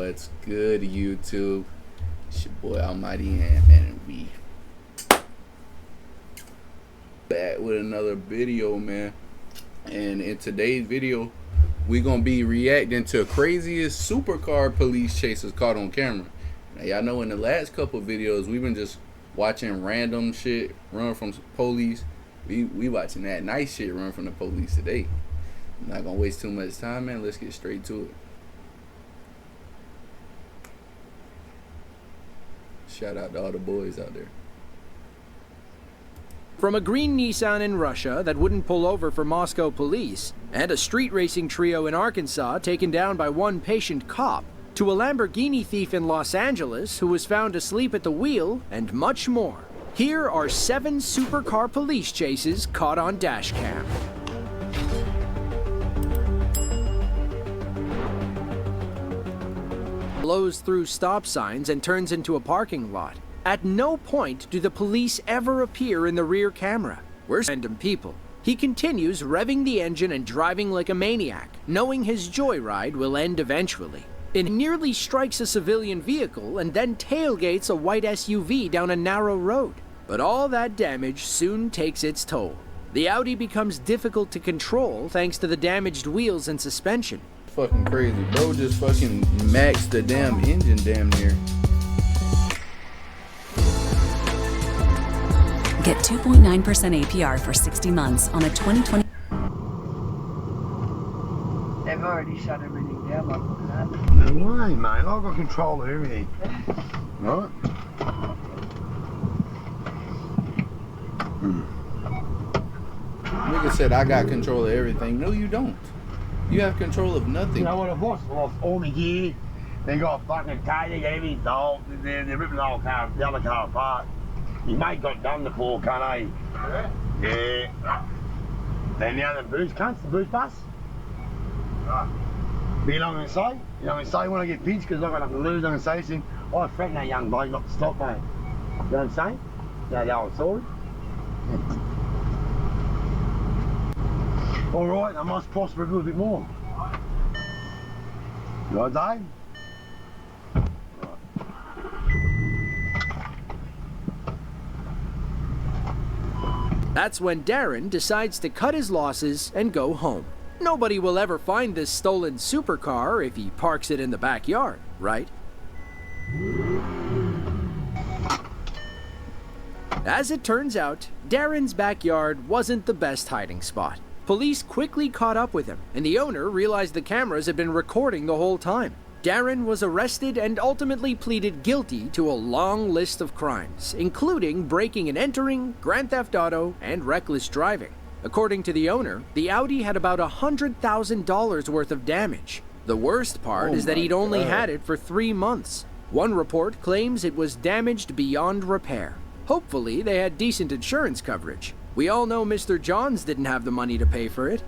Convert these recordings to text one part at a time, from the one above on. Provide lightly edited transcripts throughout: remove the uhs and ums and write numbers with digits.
What's good, YouTube? It's your boy Almighty Ant, man, and we back with another video, man. And in today's video, we're gonna be reacting to craziest supercar police chases caught on camera. Now, y'all know in the last couple videos, we've been just watching random shit run from police. We watching that nice shit run from the police today. I'm not gonna waste too much time, man. Let's get straight to it. Shout out to all the boys out there. From a green Nissan in Russia that wouldn't pull over for Moscow police, and a street racing trio in Arkansas taken down by one patient cop, to a Lamborghini thief in Los Angeles who was found asleep at the wheel, and much more. Here are 7 supercar police chases caught on dashcam. Blows through stop signs and turns into a parking lot. At no point do the police ever appear in the rear camera. We're random people. He continues revving the engine and driving like a maniac, knowing his joyride will end eventually. It nearly strikes a civilian vehicle and then tailgates a white SUV down a narrow road. But all that damage soon takes its toll. The Audi becomes difficult to control thanks to the damaged wheels and suspension. Fucking crazy, bro. Just fucking maxed the damn engine damn near. Get 2.9% APR for 60 months on a 2020. They've already shut everything down like that. No way, mate. I've got control of everything. Right? Nigga said I got control of everything. No, you don't. You have control of nothing. You know what it was? I lost all my gear. They got a fucking tail, they got everything sold. They're ripping the whole car, the other car apart. Your mate got done the poor cunt, eh? Yeah. Then now the booze cunts, the booze bus. Be long and say, you know, and say when I get pinched because I've got nothing to lose, I'm going to say to him, I threatened that young bloke not to stop, mate. You know what I'm saying? You know the old story? All right, I must prosper a little bit more. You right, Dave? That's when Darren decides to cut his losses and go home. Nobody will ever find this stolen supercar if he parks it in the backyard, right? As it turns out, Darren's backyard wasn't the best hiding spot. Police quickly caught up with him, and the owner realized the cameras had been recording the whole time. Darren was arrested and ultimately pleaded guilty to a long list of crimes, including breaking and entering, grand theft auto, and reckless driving. According to the owner, the Audi had about $100,000 worth of damage. The worst part is that he'd only had it for 3 months. One report claims it was damaged beyond repair. Hopefully, they had decent insurance coverage. We all know Mr. Johns didn't have the money to pay for it.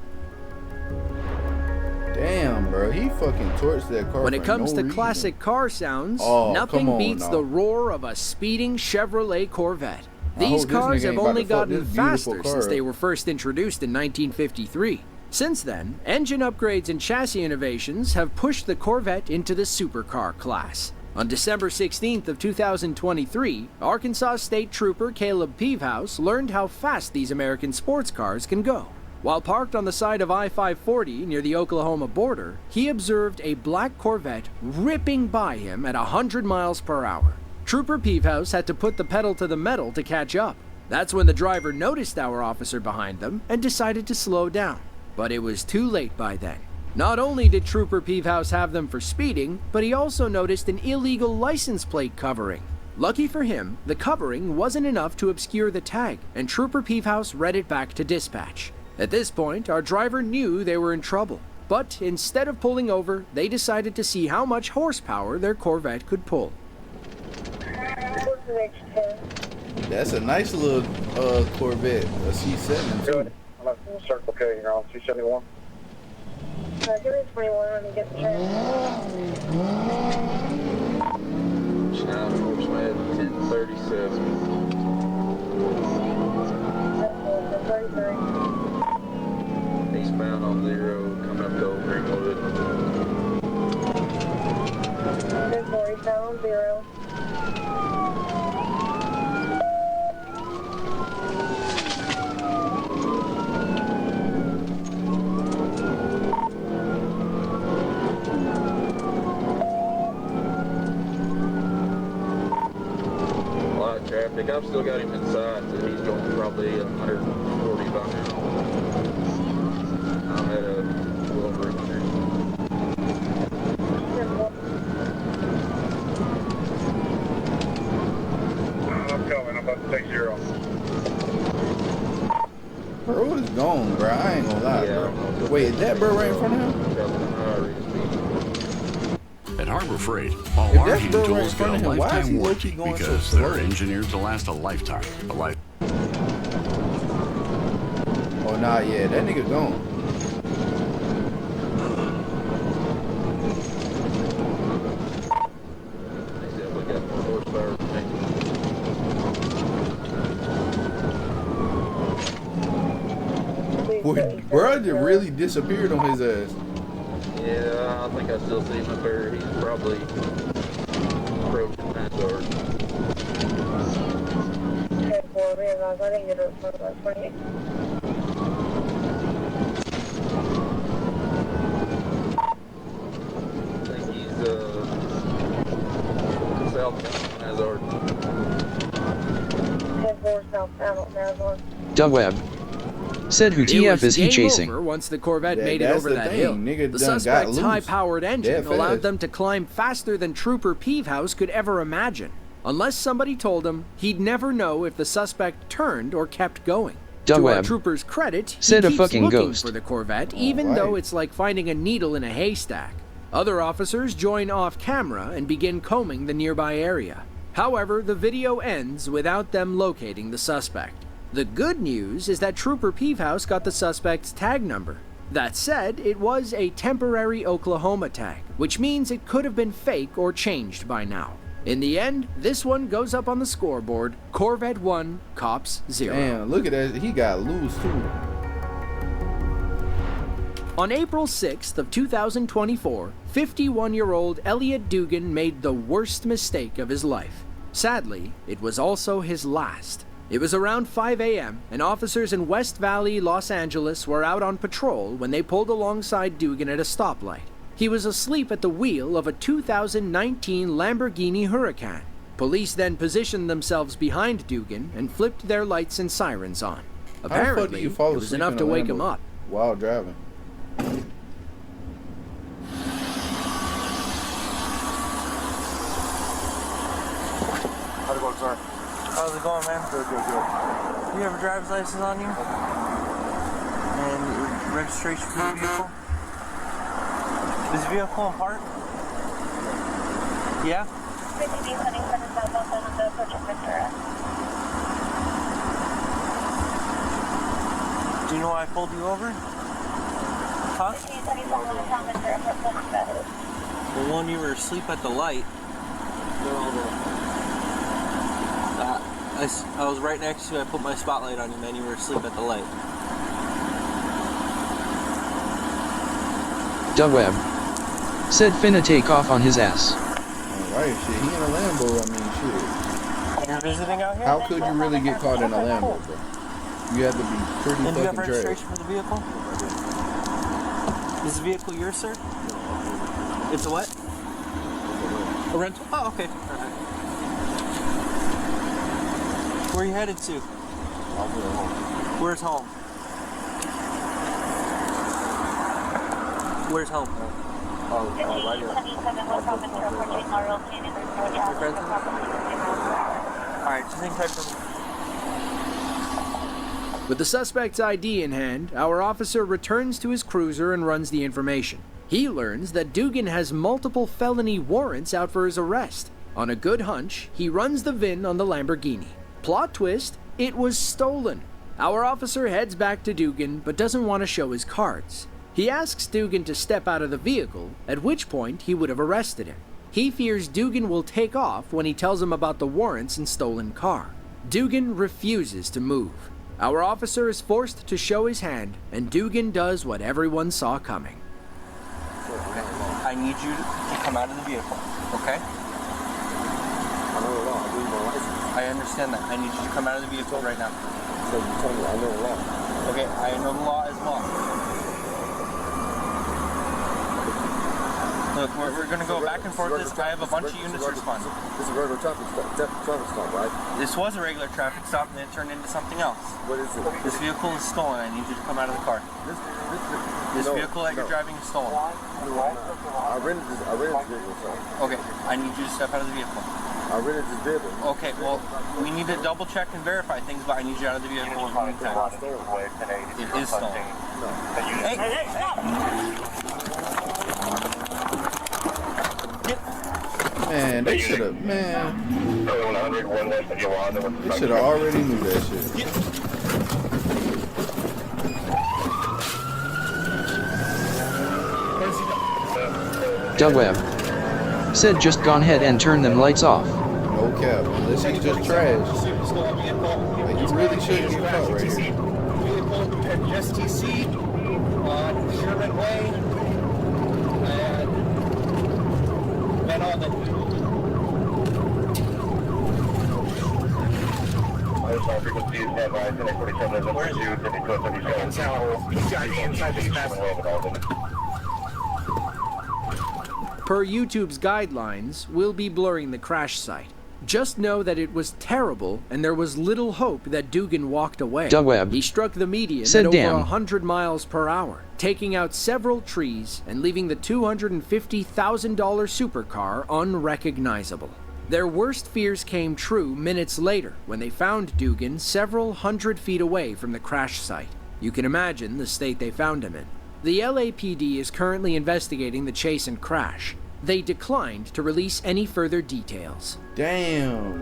Damn, bro, he fucking torched that car. When it comes to reason. Classic car sounds, nothing beats the roar of a speeding Chevrolet Corvette. These cars have only gotten faster since they were first introduced in 1953. Since then, engine upgrades and chassis innovations have pushed the Corvette into the supercar class. On December 16th of 2023, Arkansas State Trooper Caleb Peevehouse learned how fast these American sports cars can go. While parked on the side of I-540 near the Oklahoma border, he observed a black Corvette ripping by him at 100 miles per hour. Trooper Peevehouse had to put the pedal to the metal to catch up. That's when the driver noticed our officer behind them and decided to slow down. But it was too late by then. Not only did Trooper Peevehouse have them for speeding, but he also noticed an illegal license plate covering. Lucky for him, the covering wasn't enough to obscure the tag, and Trooper Peevehouse read it back to dispatch. At this point, our driver knew they were in trouble, but instead of pulling over, they decided to see how much horsepower their Corvette could pull. That's a nice little Corvette, a C7 too. I'm at Circle K here on 271. Give me 21 when you get the chance. Schneider, Med 1037. 33. Eastbound on 0, coming up to Old Greenwood. traffic. I've still got him inside, so he's going probably 140 by now. I'm at a little over 100. I'm coming. I'm about to take 0. Bro is gone, bro. I ain't gonna lie, bro. Wait, is that bro right in front of him? At Harbor Freight, all our heating tools get a lifetime warranty because they're engineered to last a lifetime. Oh, nah, yeah, that nigga gone. Boy, bro just really disappeared on his ass. Yeah, I think I still see him up there. He's probably approaching that door. I think he's south Nazard. Doug Webb said, "Who TF is he chasing?" Once the Corvette made it over that hill, the suspect's high-powered engine allowed them to climb faster than Trooper Peevehouse could ever imagine. Unless somebody told him, he'd never know if the suspect turned or kept going. Doug to our Webb trooper's credit, said he a keeps fucking looking ghost for the Corvette, even though it's like finding a needle in a haystack. Other officers join off camera and begin combing the nearby area. However, the video ends without them locating the suspect. The good news is that Trooper Peevehouse got the suspect's tag number. That said, it was a temporary Oklahoma tag, which means it could have been fake or changed by now. In the end, this one goes up on the scoreboard: Corvette 1, Cops 0. Damn, look at that. He got loose, too. On April 6th of 2024, 51-year-old Elliot Dugan made the worst mistake of his life. Sadly, it was also his last. It was around 5 a.m., and officers in West Valley, Los Angeles were out on patrol when they pulled alongside Dugan at a stoplight. He was asleep at the wheel of a 2019 Lamborghini Huracan. Police then positioned themselves behind Dugan and flipped their lights and sirens on. Apparently, it was enough to wake him up. While driving. How's it going, sir? How's it going, man? Good, good, good. Do you have a driver's license on you? And registration for the vehicle? Is the vehicle in park? Yeah? Do you know why I pulled you over? Huh? Well, when you were asleep at the light, I was right next to you. I put my spotlight on you, man. You were asleep at the light. Doug Webb said finna take off on his ass. Alright, shit. He in a Lambo, I mean, shit. You're visiting out here? How could you really get caught in a Lambo, bro? You have to be pretty and fucking trash. Do you have registration for the vehicle? Is the vehicle yours, sir? It's a what? A rental? Oh, okay. Alright. Where are you headed to? I'll be at home. Where's home? Where's home? Right here. Alright, just hang tight for me. With the suspect's ID in hand, our officer returns to his cruiser and runs the information. He learns that Dugan has multiple felony warrants out for his arrest. On a good hunch, he runs the VIN on the Lamborghini. Plot twist, it was stolen. Our officer heads back to Dugan, but doesn't want to show his cards. He asks Dugan to step out of the vehicle, at which point he would have arrested him. He fears Dugan will take off when he tells him about the warrants and stolen car. Dugan refuses to move. Our officer is forced to show his hand, and Dugan does what everyone saw coming. I need you to come out of the vehicle, okay? I understand that. I need you to come out of the vehicle right now. So you tell me I know the law. Okay, I know the law as well. No, Look, we're going to go back and forth this. I have a bunch of units responding. This is a regular traffic stop, right? This was a regular traffic stop and then it turned into something else. What is it? This vehicle is stolen. I need you to come out of the car. This vehicle that you're driving is stolen. I rented this vehicle, sir. Okay, I need you to step out of the vehicle. I rented this vehicle. Okay, well, we need to double check and verify things, but I need you out of the vehicle in the meantime. It is stolen. No. Hey, stop! Man, they should have, man. They should have already knew that shit. Doug Webb said just gone ahead and turn them lights off. No cap, unless he's just trash. Like, you really shouldn't get caught right here. STC on Sherman Way and on the Per YouTube's guidelines, we'll be blurring the crash site. Just know that it was terrible, and there was little hope that Dugan walked away. Doug Webb He struck the median said, at over "Damn." 100 miles per hour, taking out several trees and leaving the $250,000 supercar unrecognizable. Their worst fears came true minutes later when they found Dugan several hundred feet away from the crash site. You can imagine the state they found him in. The LAPD is currently investigating the chase and crash. They declined to release any further details. Damn.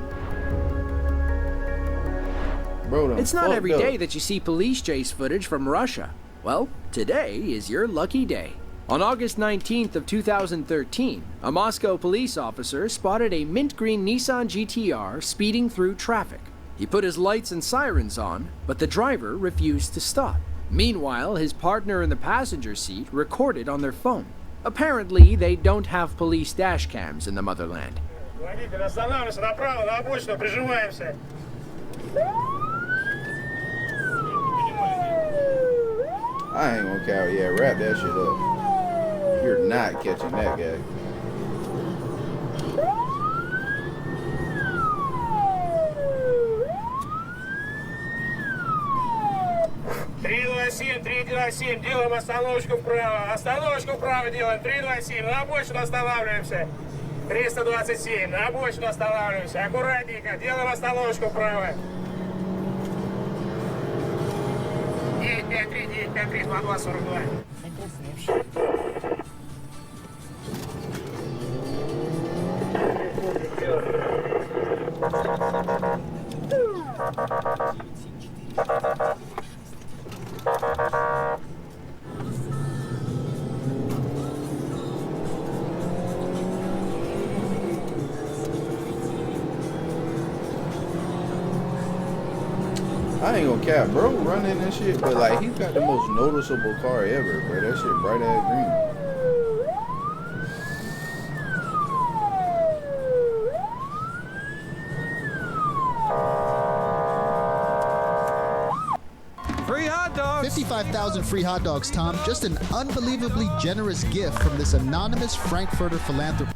Bro, it's not every day that you see police chase footage from Russia. Well, today is your lucky day. On August 19th of 2013, a Moscow police officer spotted a mint green Nissan GTR speeding through traffic. He put his lights and sirens on, but the driver refused to stop. Meanwhile, his partner in the passenger seat recorded on their phone. Apparently, they don't have police dash cams in the motherland. I ain't gonna count. Yeah, wrap that shit up. You're not catching that guy. Делаем остановочку вправо делаем, 327, на обочину останавливаемся, 327, на обочину останавливаемся, аккуратненько, делаем остановочку вправо. 953, 953, 2242. I ain't gonna cap, bro, running and shit, but like he's got the most noticeable car ever, bro. That shit bright ass green. Free hot dogs! 55,000 free hot dogs, Tom. Just an unbelievably generous gift from this anonymous Frankfurter philanthropist.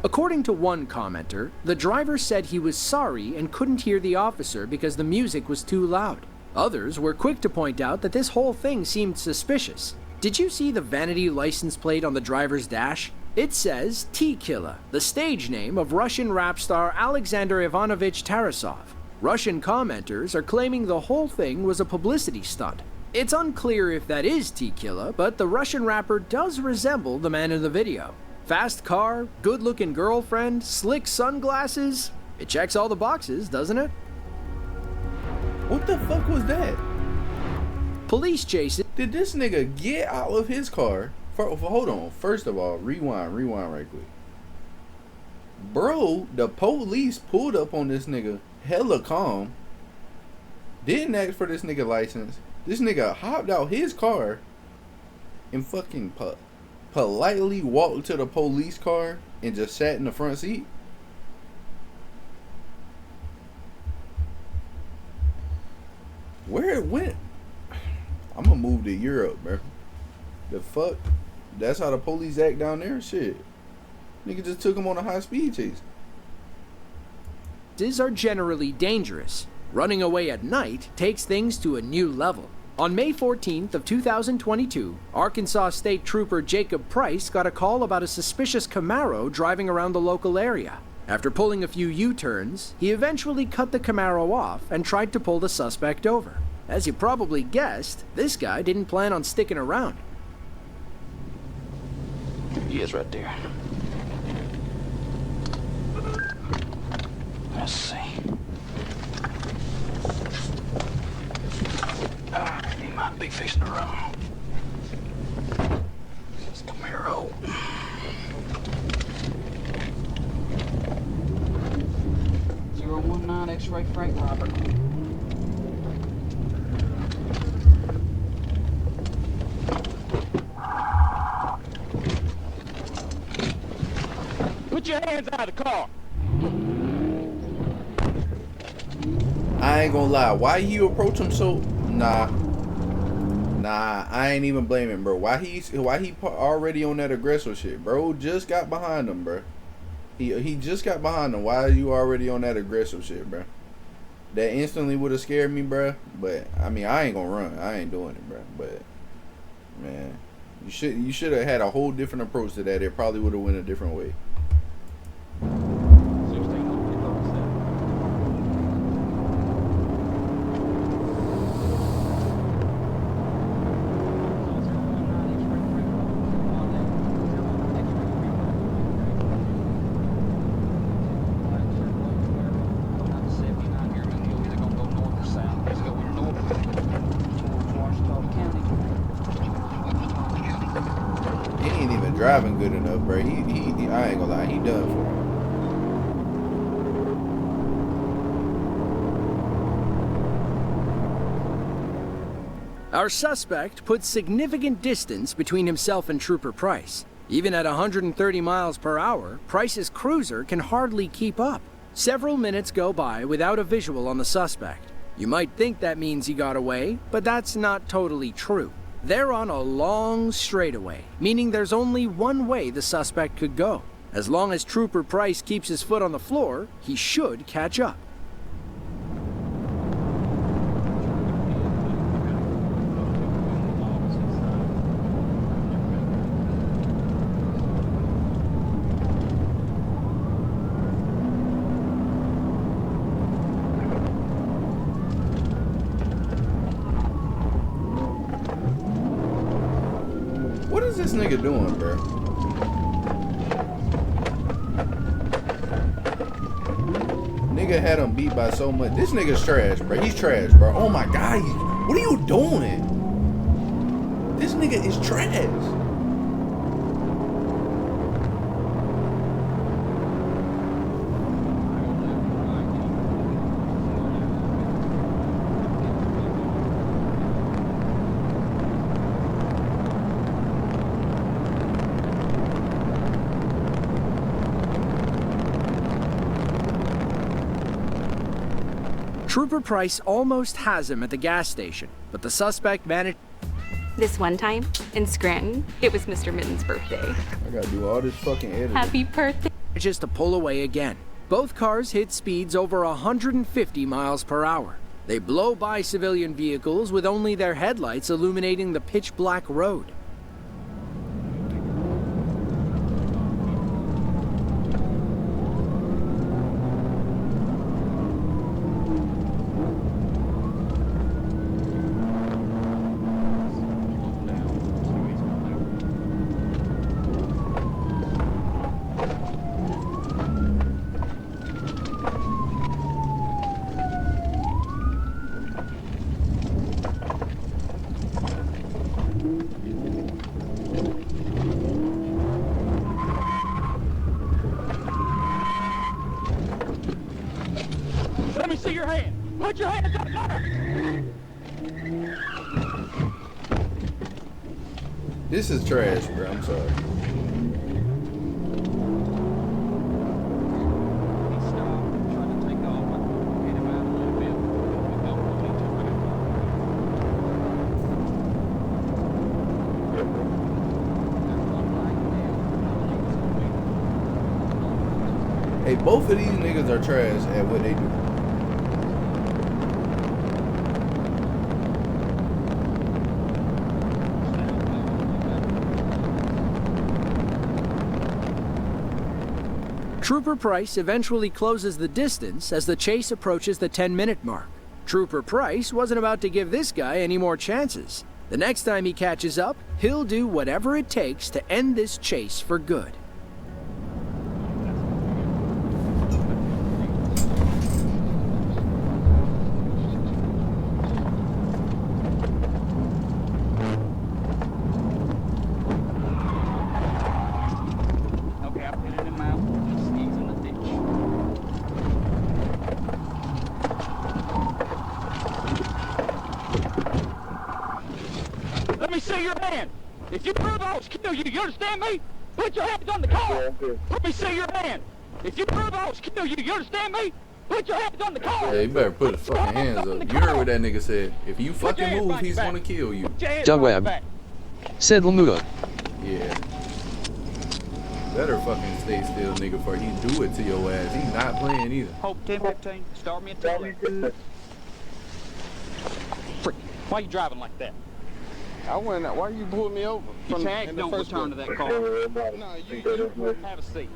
According to one commenter, the driver said he was sorry and couldn't hear the officer because the music was too loud. Others were quick to point out that this whole thing seemed suspicious. Did you see the vanity license plate on the driver's dash? It says T-Killa, the stage name of Russian rap star Alexander Ivanovich Tarasov. Russian commenters are claiming the whole thing was a publicity stunt. It's unclear if that is T-Killa, but the Russian rapper does resemble the man in the video. Fast car, good-looking girlfriend, slick sunglasses. It checks all the boxes, doesn't it? What the fuck was that? Police chasing. Did this nigga get out of his car? Hold on. First of all, rewind right quick. Bro, the police pulled up on this nigga hella calm. Didn't ask for this nigga license. This nigga hopped out his car and fucking politely walked to the police car and just sat in the front seat. where it went? I'm gonna move to Europe, bro. The fuck? That's how the police act down there? Shit. Nigga just took him on a high-speed chase. Are generally dangerous. Running away at night takes things to a new level. On May 14th of 2022, Arkansas State Trooper Jacob Price got a call about a suspicious Camaro driving around the local area. After pulling a few U-turns, he eventually cut the Camaro off and tried to pull the suspect over. As you probably guessed, this guy didn't plan on sticking around. He is right there. Let's see. He might be fixing to run. It's Camaro. .019 X-ray Frank Robert. Put your hands out of the car. I ain't gonna lie. Why you approach him so? Nah, I ain't even blaming, bro. Why he already on that aggressive shit, bro? Just got behind him, bro. He just got behind him. Why are you already on that aggressive shit, bro? That instantly would have scared me, bro. But I mean, I ain't gonna run. I ain't doing it, bro. But man, you should have had a whole different approach to that. It probably would have went a different way. Driving good enough, bro. I ain't gonna lie, he done for him. Our suspect put significant distance between himself and Trooper Price. Even at 130 miles per hour, Price's cruiser can hardly keep up. Several minutes go by without a visual on the suspect. You might think that means he got away, but that's not totally true. They're on a long straightaway, meaning there's only one way the suspect could go. As long as Trooper Price keeps his foot on the floor, he should catch up. What is this nigga doing, bro? Nigga had him beat by so much. This nigga's trash, bro. He's trash, bro. Oh my god, what are you doing? This nigga is trash. Trooper Price almost has him at the gas station, but the suspect managed. This one time, in Scranton, it was Mr. Mitten's birthday. I gotta do all this fucking editing. Happy birthday. Just to pull away again. Both cars hit speeds over 150 miles per hour. They blow by civilian vehicles with only their headlights illuminating the pitch-black road. Let me see your hand. Put your hands up higher. This is trash, bro. I'm sorry. Hey, both of these niggas are trash at what they do. Trooper Price eventually closes the distance as the chase approaches the 10-minute mark. Trooper Price wasn't about to give this guy any more chances. The next time he catches up, he'll do whatever it takes to end this chase for good. If you prove I was kill you, you understand me? Put your hands on the car. Let me see your hand. If you prove I was kill you, you understand me? Put your hands on the car. Yeah, you better put his fucking hands up. You heard what that nigga said. If you fucking move, he's gonna kill you. Doug Webb. Said Lamuda. Yeah. Better fucking stay still, nigga, before he do it to your ass. He's not playing either. Hope 10-15. Start me a tail. Freak. Why you driving like that? I went out. Why you pulling me over? Your tags don't return to that car. No, you have a seat.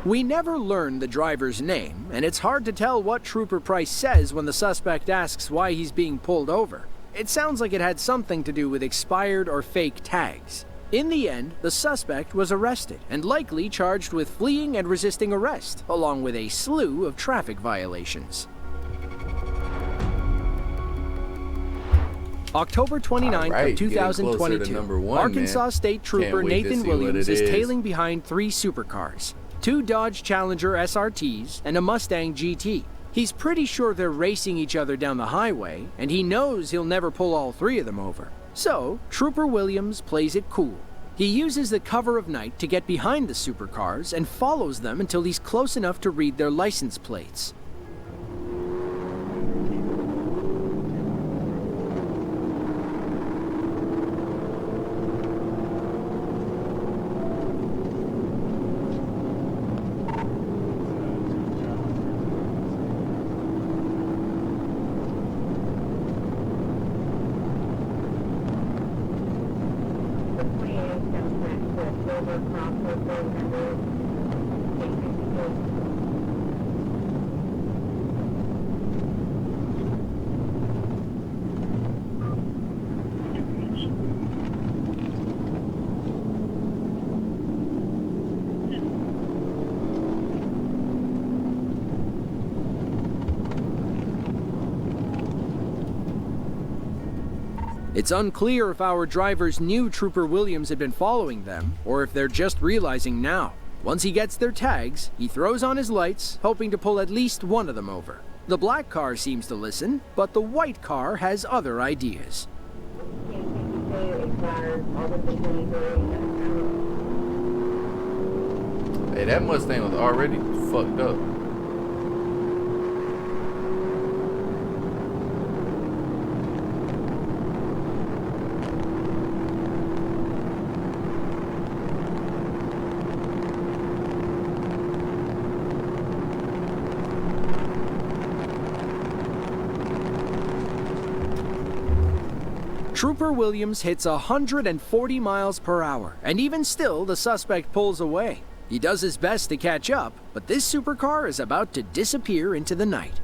We never learn the driver's name, and it's hard to tell what Trooper Price says when the suspect asks why he's being pulled over. It sounds like it had something to do with expired or fake tags. In the end, the suspect was arrested and likely charged with fleeing and resisting arrest, along with a slew of traffic violations.October 29th of 2022, Arkansas State Trooper Nathan Williams is tailing behind 3 supercars, 2 Dodge Challenger SRTs and a Mustang GT. He's pretty sure they're racing each other down the highway, and he knows he'll never pull all 3 of them over. So, Trooper Williams plays it cool. He uses the cover of night to get behind the supercars and follows them until he's close enough to read their license plates. It's unclear if our drivers knew Trooper Williams had been following them, or if they're just realizing now. Once he gets their tags, he throws on his lights, hoping to pull at least one of them over. The black car seems to listen, but the white car has other ideas. Hey, that Mustang was already fucked up. Trooper Williams hits 140 miles per hour, and even still, the suspect pulls away. He does his best to catch up, but this supercar is about to disappear into the night.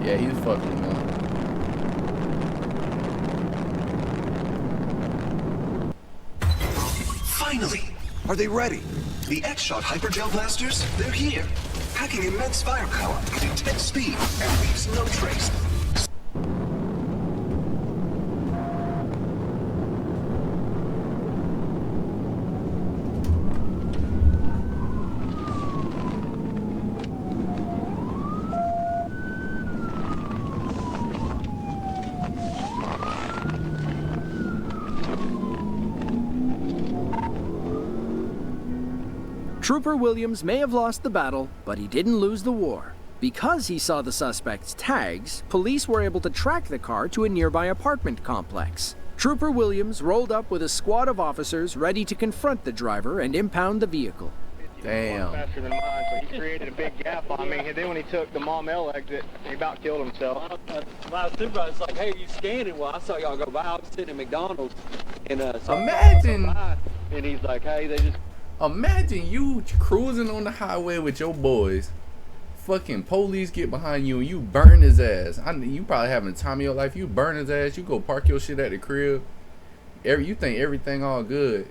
Yeah, he's fucking man. Finally! Are they ready? The X-Shot Hypergel Blasters? They're here! Packing immense firepower at intense speed and leaves no trace. Trooper Williams may have lost the battle, but he didn't lose the war. Because he saw the suspect's tags, police were able to track the car to a nearby apartment complex. Trooper Williams rolled up with a squad of officers ready to confront the driver and impound the vehicle. Damn. Faster than mine, so he created a big gap on me. And then when he took the Maumelle exit, he about killed himself. My supervisor's like, "Hey, you scanning?" Well, I saw y'all go by. I was sitting at McDonald's, and so imagine. And he's like, "Hey, they just." Imagine you cruising on the highway with your boys. Fucking police get behind you and you burn his ass. You probably having the time of your life. You burn his ass. You go park your shit at the crib. You think everything all good.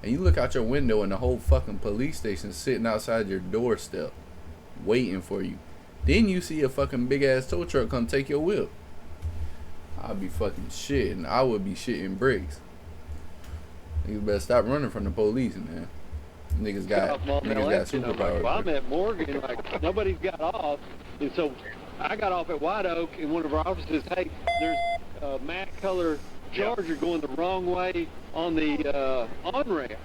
And you look out your window and the whole fucking police station sitting outside your doorstep waiting for you. Then you see a fucking big ass tow truck come take your whip. I'd be fucking shitting. I would be shitting bricks. You better stop running from the police, man. Niggas got superpowers. Well, I'm at Morgan, like, nobody's got off. And so I got off at White Oak, and one of our officers says, "Hey, there's a matte color Charger going the wrong way on the on-ramp."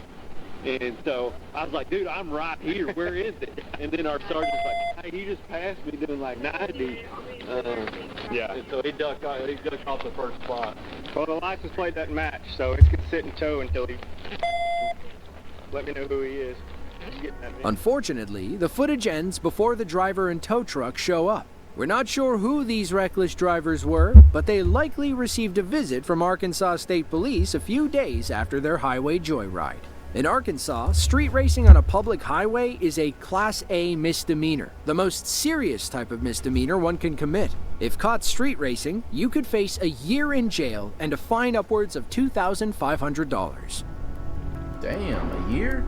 And so I was like, "Dude, I'm right here. Where is it?" And then our sergeant's like, "Hey, he just passed me doing like 90. Yeah. And so he ducked off the first spot. Well, the license plate doesn't match, so it's gonna sit in tow until he let me know who he is. Unfortunately, the footage ends before the driver and tow truck show up. We're not sure who these reckless drivers were, but they likely received a visit from Arkansas State Police a few days after their highway joyride. In Arkansas, street racing on a public highway is a Class A misdemeanor, the most serious type of misdemeanor one can commit. If caught street racing, you could face a year in jail and a fine upwards of $2,500. Damn, a year?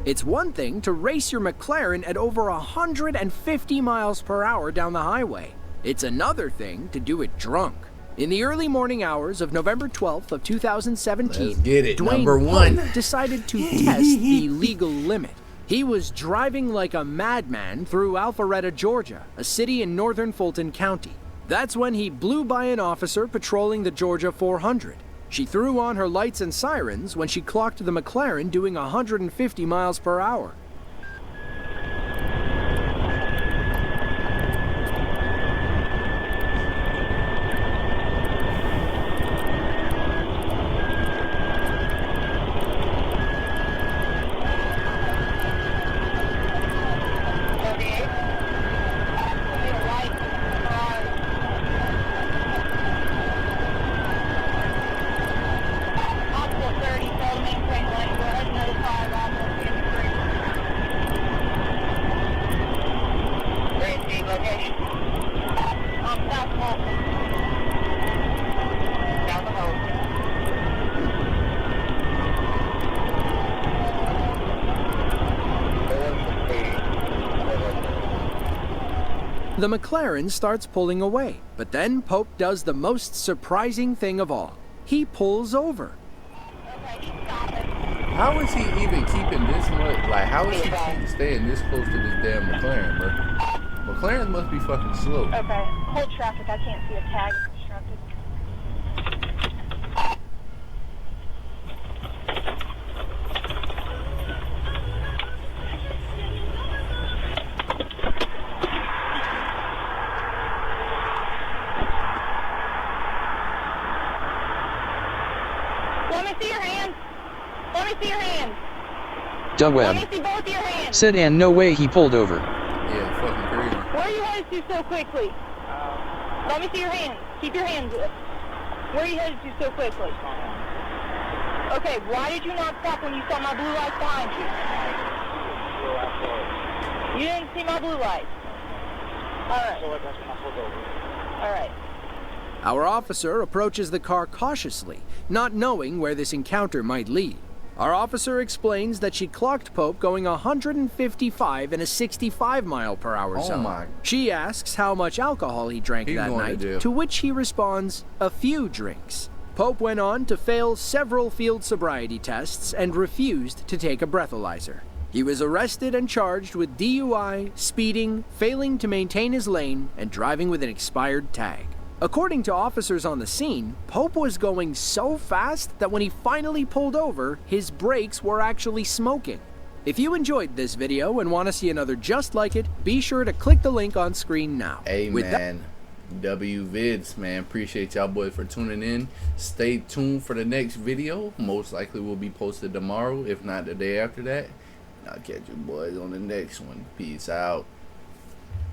It's one thing to race your McLaren at over 150 miles per hour down the highway. It's another thing to do it drunk. In the early morning hours of November 12th of 2017, Dwayne Pope decided to test the legal limit. He was driving like a madman through Alpharetta, Georgia, a city in northern Fulton County. That's when he blew by an officer patrolling the Georgia 400. She threw on her lights and sirens when she clocked the McLaren doing 150 miles per hour. The McLaren starts pulling away, but then Pope does the most surprising thing of all. He pulls over. How is he even keeping this much? Like, how is he staying this close to this damn McLaren, bro? McLaren must be fucking slow. Okay, hold traffic. I can't see a tag constructed. Let me see your hands. Let me see your hands. Doug Webb Let me see both your hands. said, and no way he pulled over. Yeah, fucking crazy. Where are you headed to so quickly? Let me see your hands. Keep your hands up. Where are you headed to so quickly? Okay, why did you not stop when you saw my blue lights behind you? You didn't see my blue lights. Alright. Alright. Our officer approaches the car cautiously, not knowing where this encounter might lead. Our officer explains that she clocked Pope going 155 in a 65 mile per hour zone. She asks how much alcohol he drank that night, to which he responds, a few drinks. Pope went on to fail several field sobriety tests and refused to take a breathalyzer. He was arrested and charged with DUI, speeding, failing to maintain his lane, and driving with an expired tag. According to officers on the scene, Pope was going so fast that when he finally pulled over, his brakes were actually smoking. If you enjoyed this video and want to see another just like it, be sure to click the link on screen now. Hey man, W Vids, man, appreciate y'all boys for tuning in. Stay tuned for the next video. Most likely will be posted tomorrow, if not the day after that. I'll catch you boys on the next one. Peace out.